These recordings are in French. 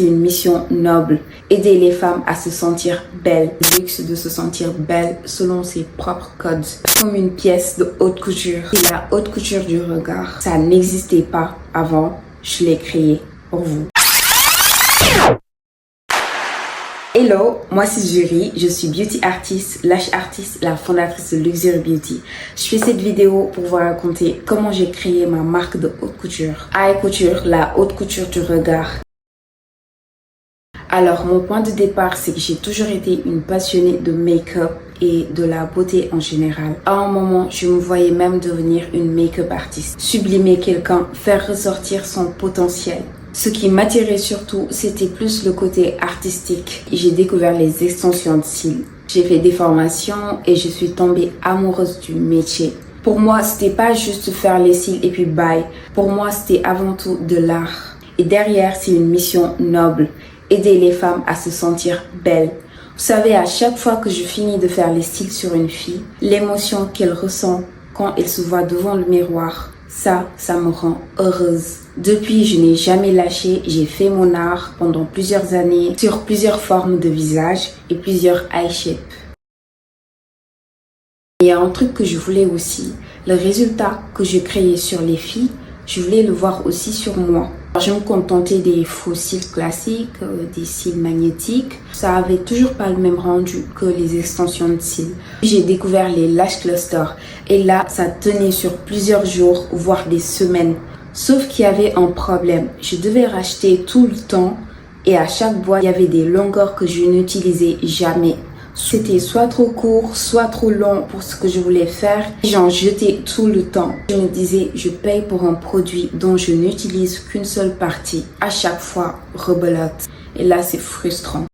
Une mission noble, aider les femmes à se sentir belles, le luxe de se sentir belle selon ses propres codes, comme une pièce de haute couture. Et la haute couture du regard, ça n'existait pas avant, je l'ai créé pour vous. Hello, moi c'est Jury, je suis beauty artist, lash artist, la fondatrice de Luxury Beauty. Je fais cette vidéo pour vous raconter comment j'ai créé ma marque de haute couture. High Couture, la haute couture du regard. Alors, mon point de départ, c'est que j'ai toujours été une passionnée de make-up et de la beauté en général. À un moment, je me voyais même devenir une make-up artiste. Sublimer quelqu'un, faire ressortir son potentiel. Ce qui m'attirait surtout, c'était plus le côté artistique. J'ai découvert les extensions de cils. J'ai fait des formations et je suis tombée amoureuse du métier. Pour moi, c'était pas juste faire les cils et puis bye. Pour moi, c'était avant tout de l'art. Et derrière, c'est une mission noble. Aider les femmes à se sentir belles. Vous savez, à chaque fois que je finis de faire les cils sur une fille, l'émotion qu'elle ressent quand elle se voit devant le miroir, ça me rend heureuse. Depuis, je n'ai jamais lâché, j'ai fait mon art pendant plusieurs années sur plusieurs formes de visage et plusieurs eye shapes. Il y a un truc que je voulais aussi, le résultat que je créais sur les filles, je voulais le voir aussi sur moi. Je me contentais des faux cils classiques, des cils magnétiques. Ça avait toujours pas le même rendu que les extensions de cils. J'ai découvert les lash clusters et là, ça tenait sur plusieurs jours, voire des semaines. Sauf qu'il y avait un problème. Je devais racheter tout le temps et à chaque boîte, il y avait des longueurs que je n'utilisais jamais. C'était soit trop court, soit trop long pour ce que je voulais faire. J'en jetais tout le temps. Je me disais, je paye pour un produit dont je n'utilise qu'une seule partie. À chaque fois, rebelote. Et là, c'est frustrant.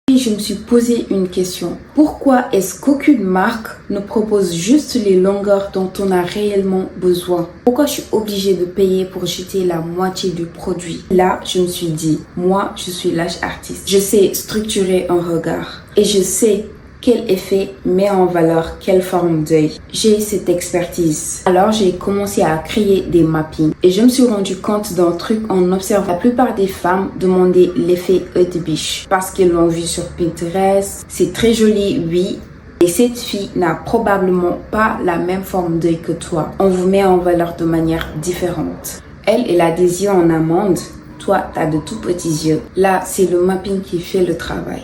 Puis je me suis posé une question. Pourquoi est-ce qu'aucune marque ne propose juste les longueurs dont on a réellement besoin? Pourquoi je suis obligée de payer pour jeter la moitié du produit? Là, je me suis dit, moi, je suis lash artiste. Je sais structurer un regard et je sais quel effet met en valeur quelle forme d'œil. J'ai cette expertise. Alors, j'ai commencé à créer des mappings. Et je me suis rendu compte d'un truc en observant la plupart des femmes demander l'effet œil de biche. Parce qu'elles l'ont vu sur Pinterest. C'est très joli, oui. Et cette fille n'a probablement pas la même forme d'œil que toi. On vous met en valeur de manière différente. Elle a des yeux en amande. Toi, t'as de tout petits yeux. Là, c'est le mapping qui fait le travail.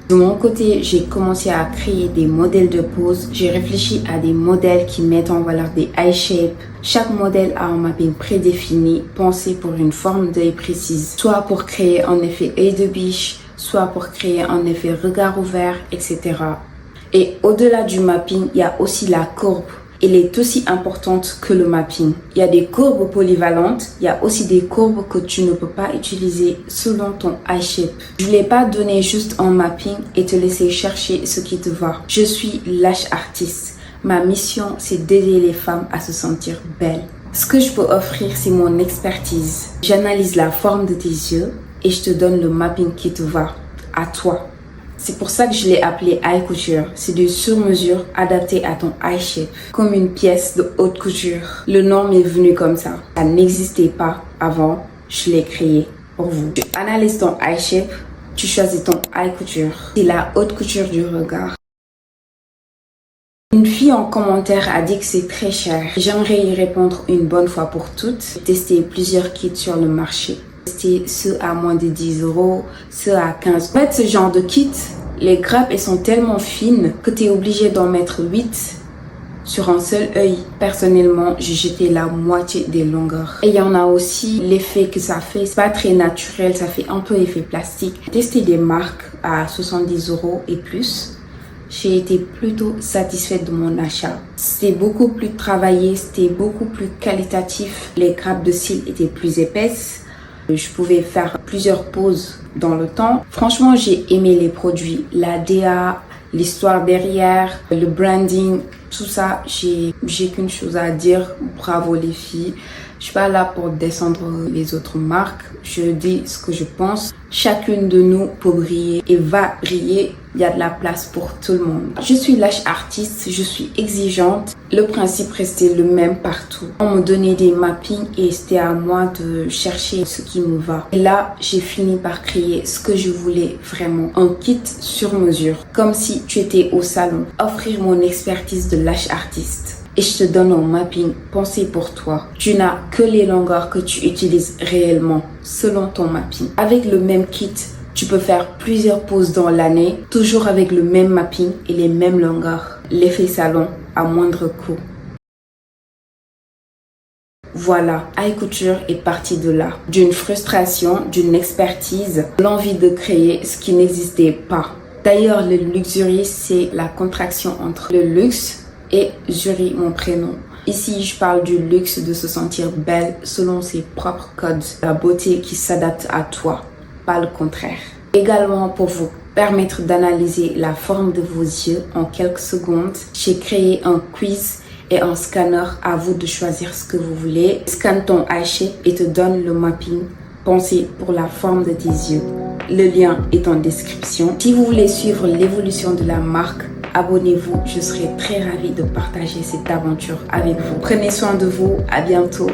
De mon côté, j'ai commencé à créer des modèles de pose. J'ai réfléchi à des modèles qui mettent en valeur des eye shapes. Chaque modèle a un mapping prédéfini, pensé pour une forme d'œil précise, soit pour créer un effet œil de biche, soit pour créer un effet regard ouvert, etc. Et au-delà du mapping, il y a aussi la courbe. Elle est aussi importante que le mapping. Il y a des courbes polyvalentes, il y a aussi des courbes que tu ne peux pas utiliser selon ton eye shape. Je ne voulais pas donner juste un mapping et te laisser chercher ce qui te va. Je suis lash artiste. Ma mission, c'est d'aider les femmes à se sentir belles. Ce que je peux offrir, c'est mon expertise. J'analyse la forme de tes yeux et je te donne le mapping qui te va, à toi. C'est pour ça que je l'ai appelé High Couture. C'est du sur-mesure adapté à ton eye shape, comme une pièce de haute couture. Le nom m'est venu comme ça. Ça n'existait pas avant, je l'ai créé pour vous. Tu analyses ton eye shape, tu choisis ton High Couture. C'est la haute couture du regard. Une fille en commentaire a dit que c'est très cher. J'aimerais y répondre une bonne fois pour toutes. J'ai testé plusieurs kits sur le marché. C'était ceux à moins de 10 €, ceux à 15. En fait, ce genre de kit, les grappes, elles sont tellement fines que tu es obligé d'en mettre 8 sur un seul œil. Personnellement, j'ai jeté la moitié des longueurs. Et il y en a aussi l'effet que ça fait. C'est pas très naturel, ça fait un peu effet plastique. J'ai testé des marques à 70 € et plus. J'ai été plutôt satisfaite de mon achat. C'était beaucoup plus travaillé, c'était beaucoup plus qualitatif. Les grappes de cils étaient plus épaisses. Je pouvais faire plusieurs poses dans le temps. Franchement, j'ai aimé les produits. La DA, l'histoire derrière, le branding, tout ça, j'ai qu'une chose à dire. Bravo les filles. Je suis pas là pour descendre les autres marques. Je dis ce que je pense. Chacune de nous peut briller et va briller. Il y a de la place pour tout le monde. Je suis lash artiste, je suis exigeante. Le principe restait le même partout. On me donnait des mappings et c'était à moi de chercher ce qui me va. Et là, j'ai fini par créer ce que je voulais vraiment. Un kit sur mesure. Comme si tu étais au salon. Offrir mon expertise de lash artiste. Et je te donne un mapping pensé pour toi. Tu n'as que les longueurs que tu utilises réellement selon ton mapping. Avec le même kit, tu peux faire plusieurs poses dans l'année, toujours avec le même mapping et les mêmes longueurs. L'effet salon à moindre coût. Voilà, High Couture est parti de là. D'une frustration, d'une expertise, l'envie de créer ce qui n'existait pas. D'ailleurs, le luxury, c'est la contraction entre le luxe et Jury, mon prénom. Ici, je parle du luxe de se sentir belle selon ses propres codes. La beauté qui s'adapte à toi, pas le contraire. Également, pour vous permettre d'analyser la forme de vos yeux en quelques secondes, j'ai créé un quiz et un scanner. À vous de choisir ce que vous voulez. Scanne ton eye shape et te donne le mapping pensé pour la forme de tes yeux. Le lien est en description. Si vous voulez suivre l'évolution de la marque, abonnez-vous, je serai très ravie de partager cette aventure avec vous. Prenez soin de vous, à bientôt.